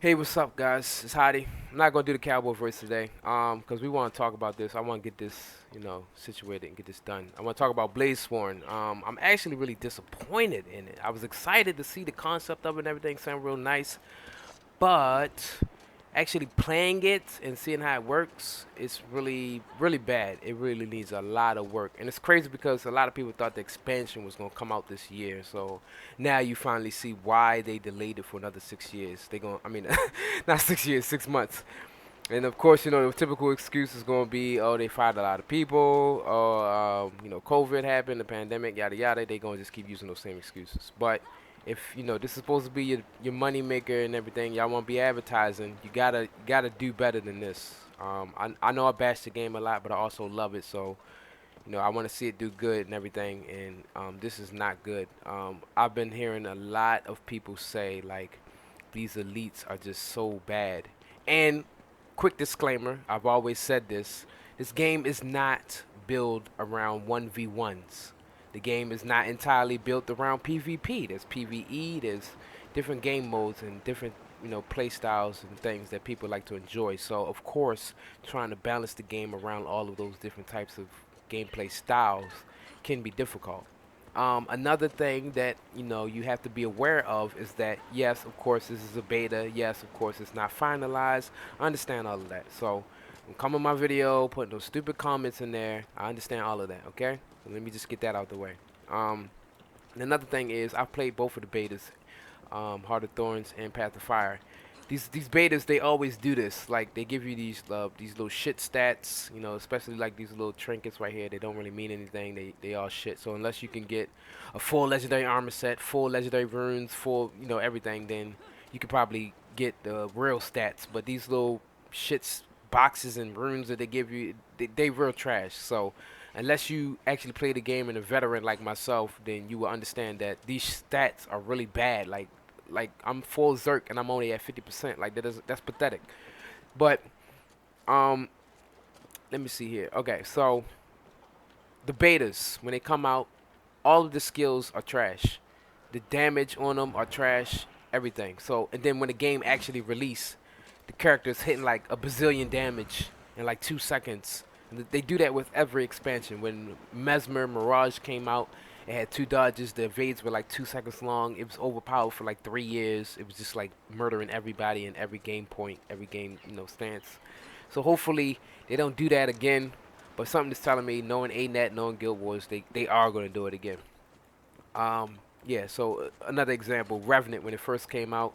Hey, what's up, guys? It's Hadi. I'm not gonna do the cowboy voice today, because we want to talk about this. I want to get this, situated and get this done. I want to talk about Bladesworn. I'm actually really disappointed in it. I was excited to see the concept of it and everything sound real nice, but actually playing it and seeing how it works, it's really, really bad. It really needs a lot of work, and it's crazy because a lot of people thought the expansion was gonna come out this year. So now you finally see why they delayed it for another 6 years. They gonna, I mean, not 6 years, 6 months. And of course, the typical excuse is gonna be, oh, they fired a lot of people, or COVID happened, the pandemic, yada yada. They gonna just keep using those same excuses. But if this is supposed to be your money maker and everything, y'all want to be advertising, you gotta do better than this. I know I bash the game a lot, but I also love it. So I want to see it do good and everything. And this is not good. I've been hearing a lot of people say like these elites are just so bad. And quick disclaimer: I've always said this. This game is not built around 1v1s. The game is not entirely built around PvP. There's PvE, there's different game modes and different, play styles and things that people like to enjoy. So, of course, trying to balance the game around all of those different types of gameplay styles can be difficult. Another thing that you have to be aware of is that yes, of course, this is a beta. Yes, of course, it's not finalized. I understand all of that. So, come on my video, put those stupid comments in there. I understand all of that. Okay, so let me just get that out the way. Um, Another thing is I've played both of the betas, Heart of Thorns and Path of Fire. These betas, they always do this. Like they give you these little shit stats, especially like these little trinkets right here. They don't really mean anything. They all shit. So unless you can get a full legendary armor set, full legendary runes, full everything, then you could probably get the real stats. But these little shits boxes and runes that they give you, they real trash. So unless you actually play the game and a veteran like myself, then you will understand that these stats are really bad. Like I'm full Zerk and I'm only at 50%. Like that's pathetic. But um, let me see here. Okay, so the betas when they come out, all of the skills are trash. The damage on them are trash. Everything. So and then when the game actually release, the character's hitting like a bazillion damage in like 2 seconds. And they do that with every expansion. When Mesmer Mirage came out, it had two dodges. The evades were like 2 seconds long. It was overpowered for like 3 years. It was just like murdering everybody in every game point, every game stance. So hopefully they don't do that again. But something is telling me, knowing ANET, knowing Guild Wars, they are going to do it again. Yeah. So another example, Revenant when it first came out,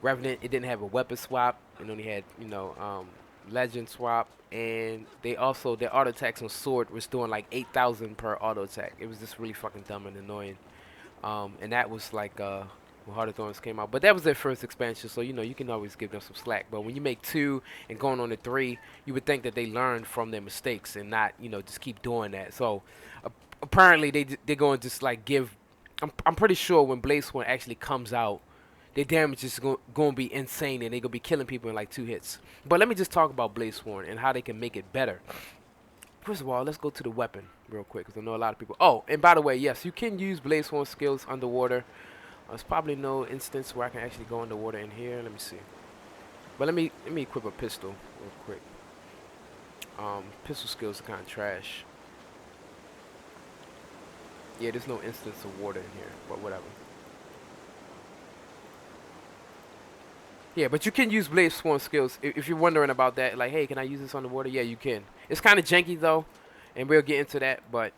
Revenant, it didn't have a weapon swap. It only had, legend swap. And they also, their auto attacks on sword was doing like 8,000 per auto attack. It was just really fucking dumb and annoying. And that was like when Heart of Thorns came out. But that was their first expansion, so you can always give them some slack. But when you make two and going on to three, you would think that they learned from their mistakes and not, just keep doing that. So apparently they're going to just like give. I'm pretty sure when Bladesworn actually comes out, their damage is going to be insane and they're going to be killing people in like 2 hits. But let me just talk about Bladesworn and how they can make it better. First of all, let's go to the weapon real quick because I know a lot of people. Oh, and by the way, yes, you can use Bladesworn skills underwater. There's probably no instance where I can actually go underwater in here. Let me see. But let me equip a pistol real quick. Pistol skills are kind of trash. Yeah, there's no instance of water in here, but whatever. Yeah, but you can use Bladesworn skills if you're wondering about that. Like, hey, can I use this underwater? Yeah, you can. It's kind of janky though, and we'll get into that. But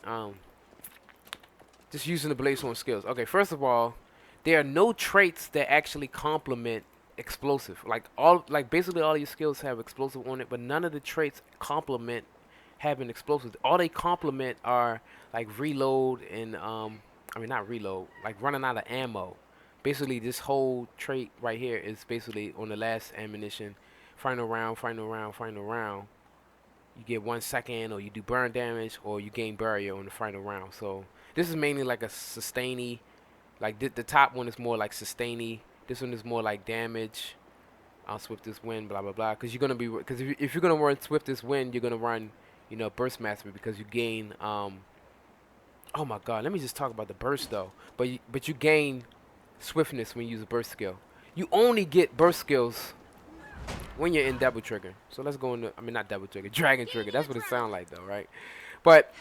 just using the Bladesworn skills. Okay, first of all, there are no traits that actually complement explosive. Like basically all your skills have explosive on it, but none of the traits complement having explosive. All they complement are like reload and I mean not reload, like running out of ammo. Basically, this whole trait right here is basically on the last ammunition, final round, final round, final round. You get 1 second, or you do burn damage, or you gain barrier on the final round. So this is mainly like a sustainy. Like the top one is more like sustainy. This one is more like damage. Swiftest wind, blah blah blah. Because you're gonna be, because if you're gonna run swiftest wind, you're gonna run, burst mastery because you gain. Oh my god, let me just talk about the burst though. But you gain swiftness when you use a burst skill. You only get burst skills when you're in double trigger. So let's go into, I mean not double trigger, dragon trigger. That's what it sounds like though, right? But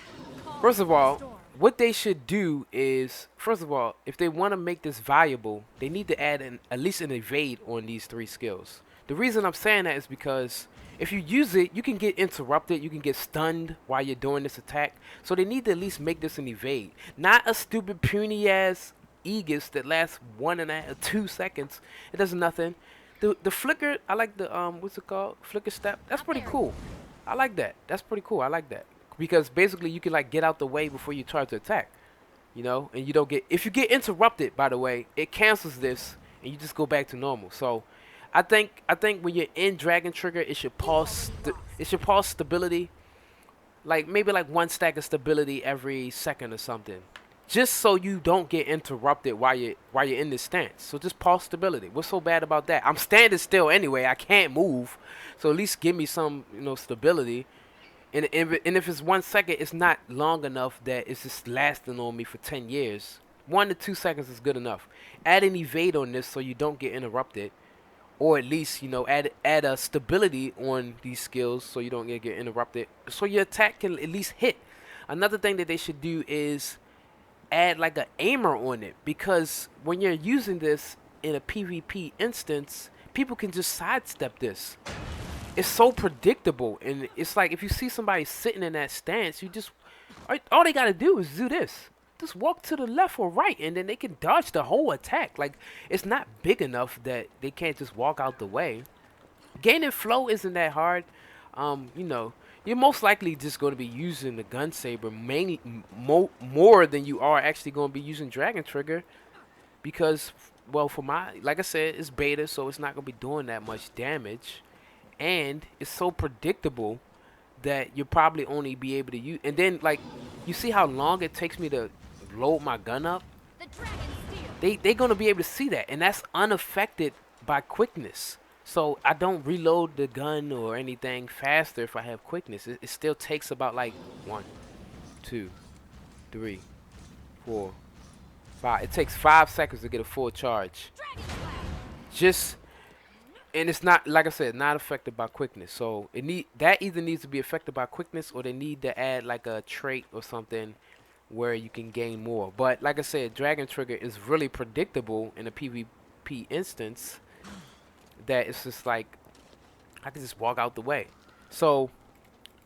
first of all, what they should do is, first of all, if they want to make this valuable, they need to add at least an evade on these 3 skills. The reason I'm saying that is because if you use it, you can get interrupted, you can get stunned while you're doing this attack. So they need to at least make this an evade. Not a stupid puny ass Aegis that lasts 1.5 or 2 seconds. It does nothing. The flicker, I like the what's it called? Flicker step. That's pretty cool. I like that. That's pretty cool. I like that. Because basically you can like get out the way before you try to attack. You know, and you don't get, if you get interrupted, by the way, it cancels this and you just go back to normal. So I think when you're in Dragon Trigger, it should pause stability. Like maybe like 1 stack of stability every second or something. Just so you don't get interrupted while you're in this stance. So just pause stability. What's so bad about that? I'm standing still anyway. I can't move. So at least give me some, you know, stability. And if it's 1 second, it's not long enough that it's just lasting on me for 10 years. 1 to 2 seconds is good enough. Add an evade on this so you don't get interrupted. Or at least, you know, add a stability on these skills so you don't get interrupted. So your attack can at least hit. Another thing that they should do is add like an aimer on it, because when you're using this in a PvP instance, people can just sidestep this. It's so predictable, and it's like if you see somebody sitting in that stance, you just, all they gotta do is do this. Just walk to the left or right, and then they can dodge the whole attack. Like, it's not big enough that they can't just walk out the way. Gaining flow isn't that hard. You know, you're most likely just going to be using the gun saber mainly more than you are actually going to be using Dragon Trigger, because, well, for my, like I said, it's beta, so it's not going to be doing that much damage, and it's so predictable that you'll probably only be able to use. And then, like, you see how long it takes me to load my gun up? They're going to be able to see that, and that's unaffected by quickness. So I don't reload the gun or anything faster if I have quickness. It still takes about like 1, 2, 3, 4, 5. It takes 5 seconds to get a full charge. Just, and it's not, like I said, not affected by quickness. So that either needs to be affected by quickness, or they need to add like a trait or something where you can gain more. But like I said, Dragon Trigger is really predictable in a PvP instance, that it's just like I can just walk out the way. So,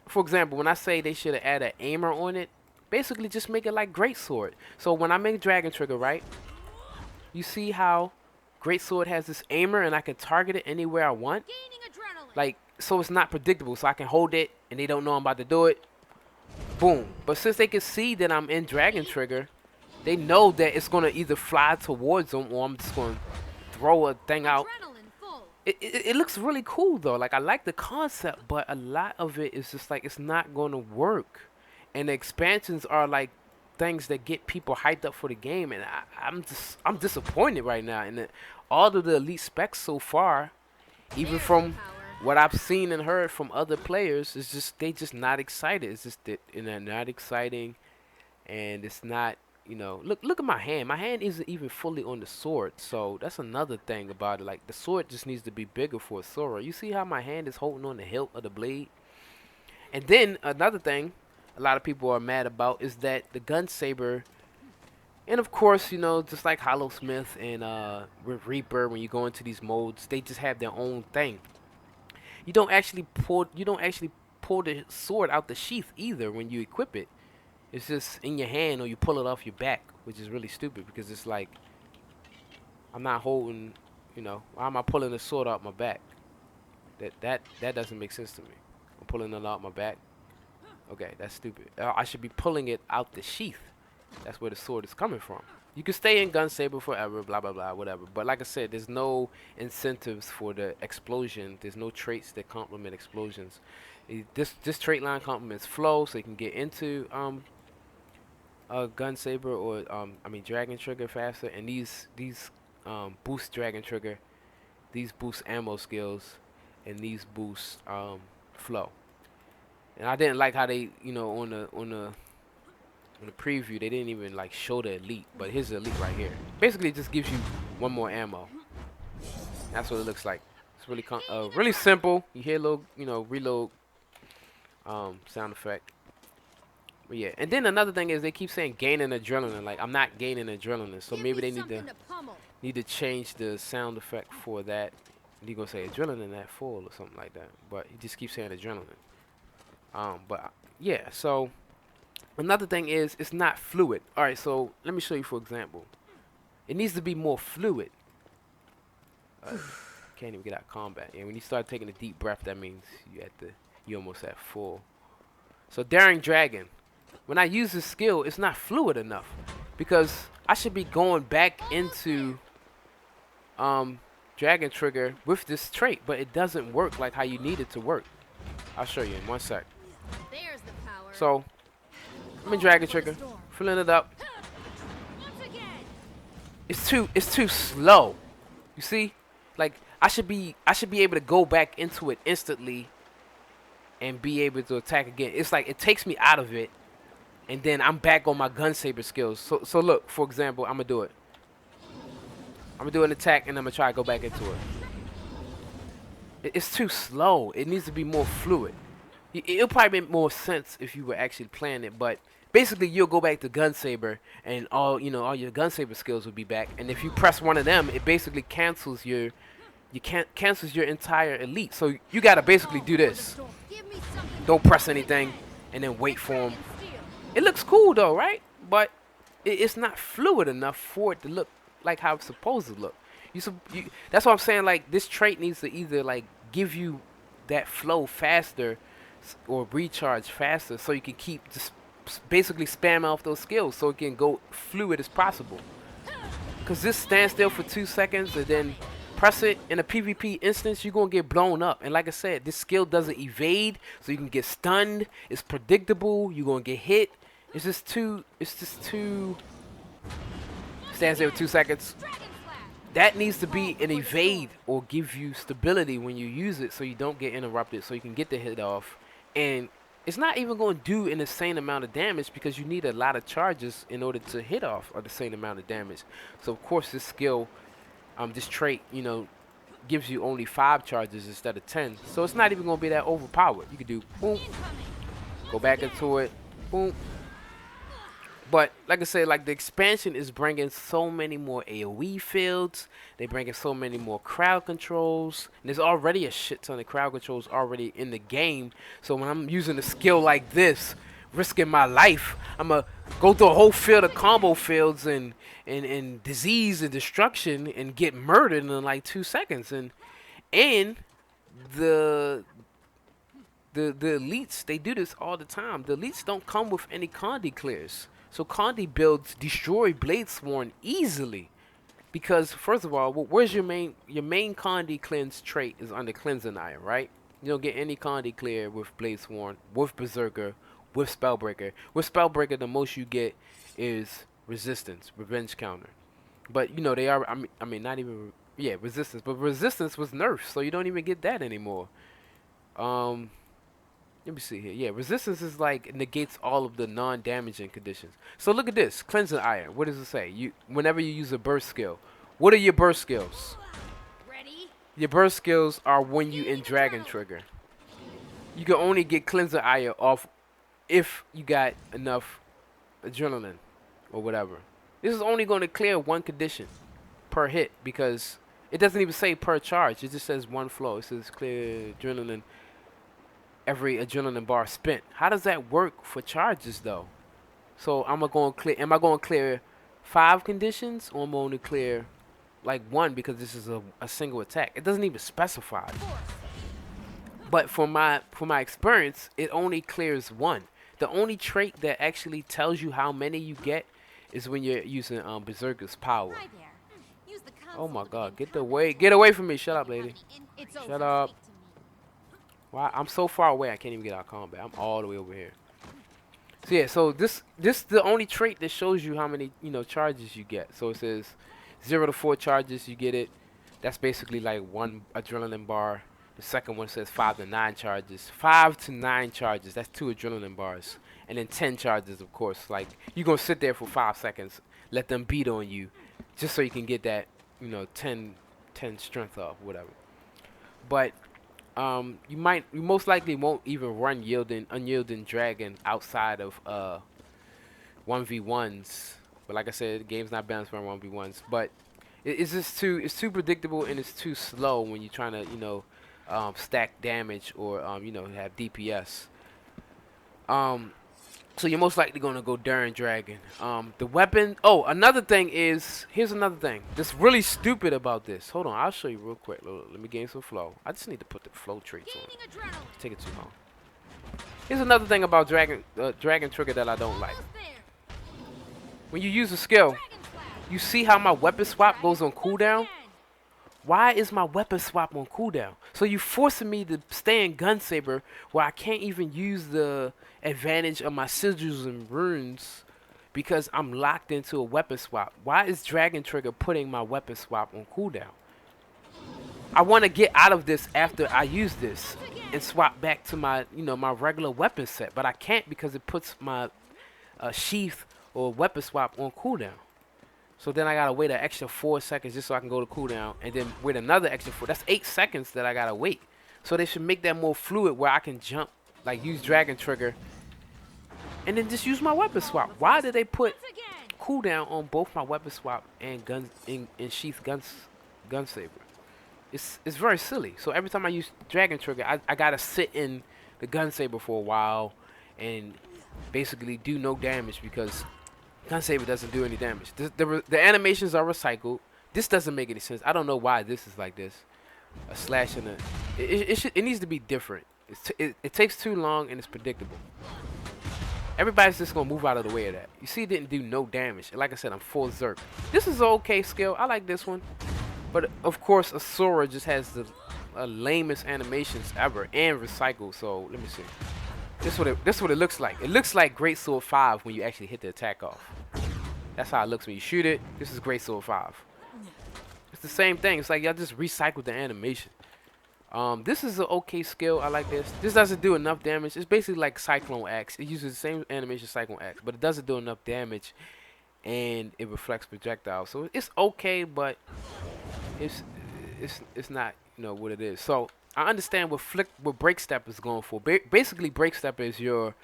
for example, when I say they should have added an aimer on it, basically just make it like Greatsword. So when I make Dragon Trigger, right, you see how Greatsword has this aimer and I can target it anywhere I want? Like, so it's not predictable. So I can hold it and they don't know I'm about to do it. Boom. But since they can see that I'm in Dragon Trigger, they know that it's going to either fly towards them or I'm just going to throw a thing out. It looks really cool though. Like, I like the concept, but a lot of it is just like it's not going to work. And the expansions are like things that get people hyped up for the game, and I'm disappointed right now. And all of the elite specs so far, even from what I've seen and heard from other players, is just they just not excited. It's just that, and they're not exciting, and it's not. You know, look at my hand. My hand isn't even fully on the sword. So that's another thing about it. Like, the sword just needs to be bigger for a Sora. You see how my hand is holding on the hilt of the blade? And then another thing a lot of people are mad about is that the gun saber, and of course, you know, just like Hollow Smith and Reaper, when you go into these modes, they just have their own thing. You don't actually pull the sword out the sheath either when you equip it. It's just in your hand, or you pull it off your back, which is really stupid, because it's like, I'm not holding, you know, why am I pulling the sword out my back? That doesn't make sense to me. I'm pulling it out my back. Okay, that's stupid. I should be pulling it out the sheath. That's where the sword is coming from. You can stay in gun saber forever, blah blah blah, whatever. But like I said, there's no incentives for the explosion. There's no traits that complement explosions. This trait line complements flow, so you can get into gun saber, or I mean Dragon Trigger faster, and these boost Dragon Trigger, these boost ammo skills, and these boost flow. And I didn't like how they, you know, on the preview, they didn't even like show the elite, but here's the elite right here. Basically, it just gives you 1 more ammo. That's what it looks like. It's really really simple. You hear a little, reload sound effect. But yeah, and then another thing is they keep saying gaining adrenaline. Like I'm not gaining adrenaline, so maybe they need to change the sound effect for that. You're gonna say adrenaline at full or something like that. But he just keeps saying adrenaline. But yeah, so another thing is it's not fluid. All right, so let me show you for example. It needs to be more fluid. Can't even get out of combat. And when you start taking a deep breath, that means you almost at full. So Daring Dragon. When I use this skill, it's not fluid enough because I should be going back into Dragon Trigger with this trait, but it doesn't work like how you need it to work. I'll show you in 1 sec. There's the power. So I'm in Dragon Trigger, filling it up. It's too slow. You see, like I should be able to go back into it instantly and be able to attack again. It's like it takes me out of it. And then I'm back on my gun saber skills. So look, for example, I'm gonna do it. I'm gonna do an attack and I'm gonna try to go back into it. It's too slow. It needs to be more fluid. It'll probably make more sense if you were actually playing it, but basically you'll go back to gun saber and all your gun saber skills will be back. And if you press one of them, it basically cancels your entire elite. So you gotta basically do this. Don't press anything and then wait for him. It looks cool though, right? But it's not fluid enough for it to look like how it's supposed to look. That's what I'm saying. Like this trait needs to either like give you that flow faster or recharge faster, so you can keep just basically spam off those skills, so it can go fluid as possible. Cause this stand still for 2 seconds and then press it in a PvP instance, you're gonna get blown up. And like I said, this skill doesn't evade, so you can get stunned. It's predictable. You're gonna get hit. It's just too. Stands there for 2 seconds. That needs to be an evade or give you stability when you use it, so you don't get interrupted, so you can get the hit off. And it's not even going to do an insane amount of damage because you need a lot of charges in order to hit off the same amount of damage. So of course this skill, this trait, gives you only 5 charges instead of 10. So it's not even going to be that overpowered. You can do boom, go back into it, boom. But like I said, like the expansion is bringing so many more AoE fields. They bringing so many more crowd controls. And there's already a shit ton of crowd controls already in the game. So when I'm using a skill like this, risking my life, I'm gonna go through a whole field of combo fields and disease and destruction and get murdered in like 2 seconds. And the elites, they do this all the time. The elites don't come with any Condi clears. So Condi builds destroy Bladesworn easily, because first of all, where's your main Condi cleanse trait is under cleansing iron, right? You don't get any Condi clear with Bladesworn, with Berserker, with Spellbreaker. With Spellbreaker, the most you get is resistance, revenge counter. But they are, I mean not even, yeah, resistance. But resistance was nerfed, so you don't even get that anymore. Let me see here. Yeah, resistance is like negates all of the non-damaging conditions. So look at this, cleansing iron. What does it say? Whenever you use a burst skill, what are your burst skills? Ready? Your burst skills are when you in Dragon Trigger. You can only get cleansing iron off if you got enough adrenaline or whatever. This is only going to clear 1 condition per hit, because it doesn't even say per charge. It just says 1 flow. It says clear adrenaline every adrenaline bar spent. How does that work for charges though? So am I going to clear 5 conditions, or am I going to clear like 1 because this is a single attack? It doesn't even specify. But for my experience, it only clears 1. The only trait that actually tells you how many you get is when you're using Berserker's power. Oh my god, get away from me. Shut up, lady. Shut up. Wow, I'm so far away I can't even get out of combat. I'm all the way over here. So yeah, so this is the only trait that shows you how many charges you get. So it says 0 to 4 charges, you get it. That's basically like 1 adrenaline bar. The second one says 5 to 9 charges. 5 to 9 charges, that's 2 adrenaline bars. And then 10 charges, of course. Like you're gonna sit there for 5 seconds, let them beat on you, just so you can get that 10 strength off, whatever. but you most likely won't even run unyielding dragon outside of 1v1s. But like I said, the game's not balanced for 1v1s. But it's just too predictable and it's too slow when you're trying to stack damage or have DPS. Um, so you're most likely gonna go Darren Dragon. The weapon. Oh, another thing is here's another thing. That's really stupid about this. Hold on, I'll show you real quick. Let me gain some flow. I just need to put the flow traits on. Gaining adrenaline. Take it too long. Here's another thing about Dragon Trigger that I don't like. Almost there. When you use a skill, Dragon Slash. you see how my weapon swap goes on Once cooldown? again. Why is my weapon swap on cooldown? So you forcing me to stay in Gunsaber where I can't even use the advantage of my sigils and runes because I'm locked into a weapon swap. Why is Dragon Trigger putting my weapon swap on cooldown? I want to get out of this after I use this and swap back to my my regular weapon set, but I can't because it puts my sheath or weapon swap on cooldown. So then I gotta wait an extra 4 seconds just so I can go to cooldown, and then wait another extra 4. That's 8 seconds that I gotta wait. So they should make that more fluid where I can jump, like use Dragon Trigger, and then just use my weapon swap. Why did they put Once again. cooldown on both my weapon swap and sheath gun saber? It's very silly. So every time I use Dragon Trigger, I gotta sit in the gun saber for a while and basically do no damage because Gunsaber doesn't do any damage. The animations are recycled. This doesn't make any sense. I don't know why this is like this. A slash and it needs to be different. It takes too long and it's predictable. Everybody's just gonna move out of the way of that. You see, it didn't do no damage. And like I said, I'm full Zerk. This is an okay skill. I like this one. But of course, Asura just has the lamest animations ever and recycled. So let me see. This what it looks like. It looks like Great Sword 5 when you actually hit the attack off. That's how it looks when you shoot it. This is Great Sword 5. It's the same thing. It's like y'all just recycled the animation. This is an okay skill. I like this. This doesn't do enough damage. It's basically like Cyclone Axe. It uses the same animation Cyclone Axe, but it doesn't do enough damage, and it reflects projectiles. So it's okay, but it's not what it is. So I understand what break step is going for. Basically, break step is your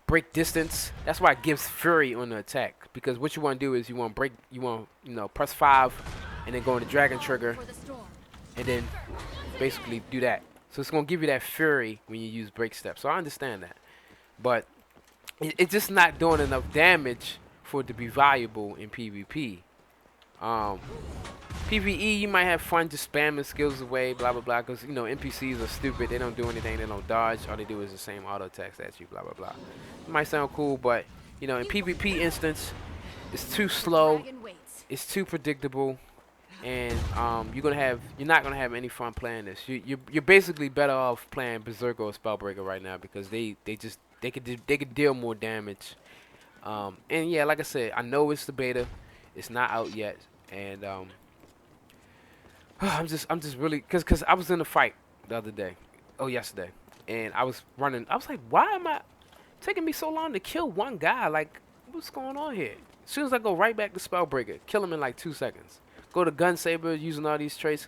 break distance. That's why it gives fury on the attack, because what you want to do is you want press 5 and then go into Dragon Trigger For the storm. and then basically do that. So it's gonna give you that fury when you use break step. So I understand that, but it's just not doing enough damage for it to be valuable in PvP. PvE, you might have fun just spamming skills away, blah blah blah, because NPCs are stupid. They don't do anything. They don't dodge. All they do is the same auto attacks at you, blah blah blah. It might sound cool, but in PvP instance, it's too slow. Dragon waits. It's too predictable, and you're not gonna have any fun playing this. You're basically better off playing Berserker or Spellbreaker right now because they could deal more damage. And yeah, like I said, I know it's the beta. It's not out yet, and I'm just really because I was in a fight the other day, yesterday, and I was running. I was like, why am I taking me so long to kill one guy? Like, what's going on here? As soon as I go right back to Spellbreaker, kill him in like 2 seconds. Go to Gunsaber using all these traits.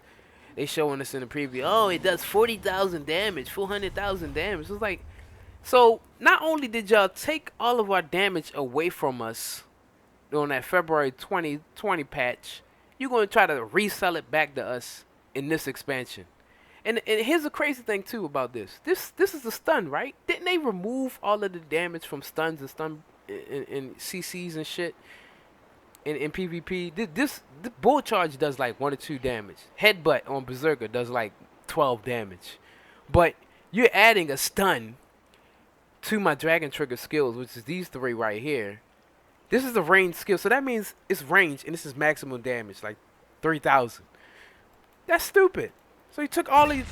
They showing us in the preview. Oh, it does 40,000 damage, 400,000 damage. It's like, so not only did y'all take all of our damage away from us on that February 2020 patch, you're going to try to resell it back to us in this expansion. And here's the crazy thing too about this. This is a stun, right? Didn't they remove all of the damage from stuns and stun in CCs and shit in PvP? The bull charge does like 1 or 2 damage. Headbutt on Berserker does like 12 damage. But you're adding a stun to my Dragon Trigger skills, which is these 3 right here. This is a range skill, so that means it's range, and this is maximum damage, like 3,000. That's stupid. So you took all these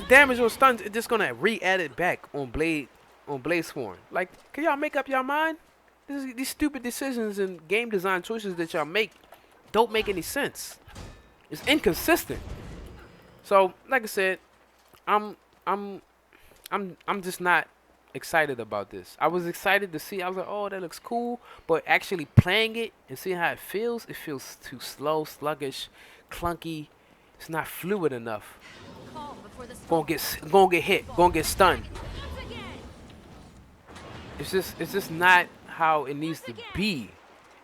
damage on stuns and just gonna re-add it back on Bladesworn. Like, can y'all make up your mind? These stupid decisions and game design choices that y'all make don't make any sense. It's inconsistent. So, like I said, I'm just not excited about this. I was excited to see. I was like, oh, that looks cool, but actually playing it and seeing how it feels too slow, sluggish, clunky. It's not fluid enough. Calm before the storm. gonna get hit, gonna get stunned. Once again. It's just not how it needs to be.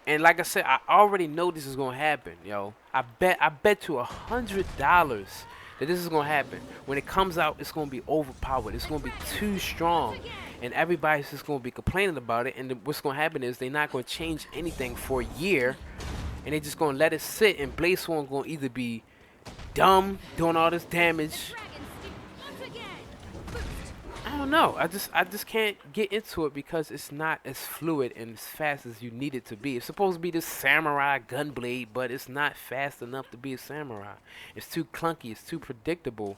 And like I said, I already know this is gonna happen, yo. I bet to $100 that this is gonna happen. When it comes out, it's gonna be overpowered. It's gonna be too strong, and everybody's just gonna be complaining about it. And what's gonna happen is they're not gonna change anything for a year, and they're just gonna let it sit. And Bladesworn gonna either be dumb, doing all this damage. Once again. I don't know. I just can't get into it because it's not as fluid and as fast as you need it to be. It's supposed to be this samurai gunblade, but it's not fast enough to be a samurai. It's too clunky. It's too predictable,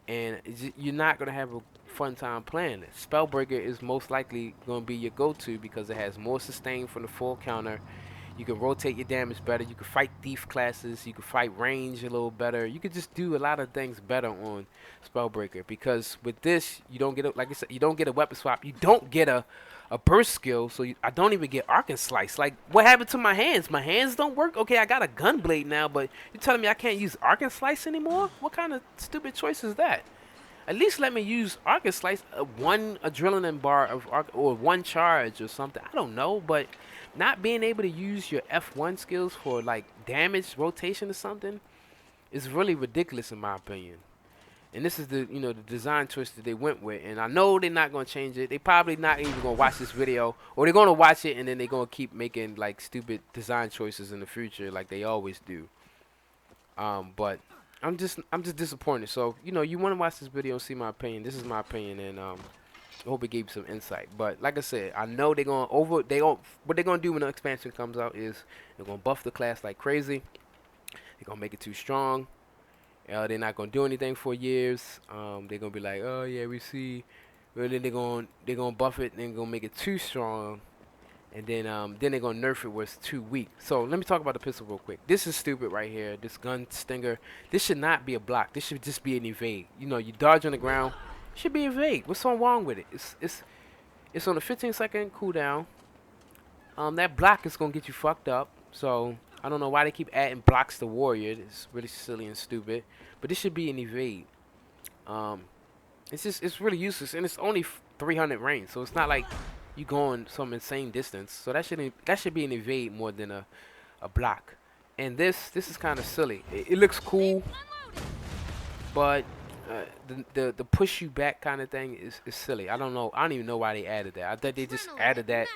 and you're not gonna have a fun time playing it. Spellbreaker is most likely gonna be your go-to because it has more sustain from the full counter. You can rotate your damage better. You can fight thief classes. You can fight range a little better. You can just do a lot of things better on Spellbreaker because with this, you don't get like I said, you don't get a weapon swap. You don't get a burst skill. So I don't even get arc and slice. Like what happened to my hands? My hands don't work. Okay, I got a gun blade now, but you're telling me I can't use arc and slice anymore? What kind of stupid choice is that? At least let me use arc and slice, one adrenaline bar of arc or one charge or something. I don't know, but not being able to use your F1 skills for like damage rotation or something is really ridiculous in my opinion. And this is the the design choice that they went with, and I know they're not gonna change it. They probably not even gonna watch this video, or they're gonna watch it and then they're gonna keep making like stupid design choices in the future like they always do. But I'm just disappointed. So you want to watch this video and see my opinion. This is my opinion, and I hope it gave you some insight. But like I said, I know what they're gonna do when the expansion comes out is they're gonna buff the class like crazy. They're gonna make it too strong. They're not gonna do anything for years. They're gonna be like, oh yeah, we see. But then they're gonna buff it and they're gonna make it too strong. And then they're gonna nerf it where it's too weak. So let me talk about the pistol real quick. This is stupid right here. This gun stinger. This should not be a block. This should just be an evade. You dodge on the ground. Should be evade. What's so wrong with it? It's on a 15-second cooldown. That block is gonna get you fucked up. So I don't know why they keep adding blocks to warrior. It's really silly and stupid. But this should be an evade. It's really useless, and it's only 300 range. So it's not like you going some insane distance. So that should be an evade more than a block. And this is kind of silly. It looks cool, but the push you back kind of thing is silly. I don't know. I don't even know why they added that. I thought they just added that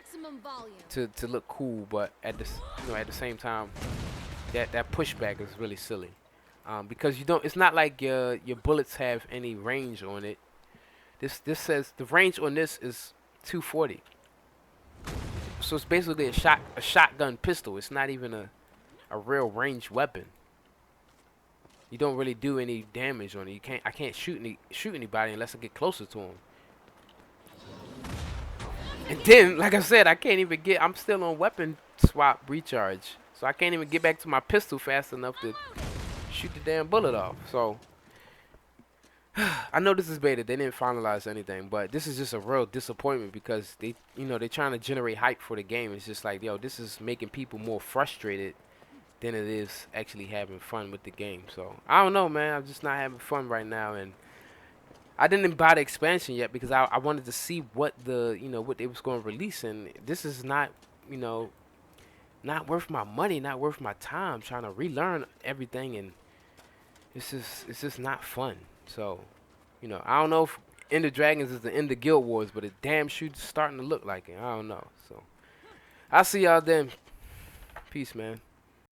to look cool, but at the same time, that pushback is really silly. Because it's not like your bullets have any range on it. This says the range on this is 240. So it's basically a shotgun pistol. It's not even a real ranged weapon. You don't really do any damage on it. I can't shoot anybody unless I get closer to them. And then, like I said, I'm still on weapon swap recharge. So I can't even get back to my pistol fast enough to shoot the damn bullet off. So I know this is beta. They didn't finalize anything, but this is just a real disappointment because they're trying to generate hype for the game. It's just like, yo, this is making people more frustrated than it is actually having fun with the game. So I don't know, man. I'm just not having fun right now, and I didn't buy the expansion yet because I wanted to see what what they was going to release, and this is not not worth my money, not worth my time trying to relearn everything, and it's just not fun. So I don't know if End of Dragons is the end of Guild Wars, but it damn sure starting to look like it. I don't know. So I'll see y'all then. Peace, man.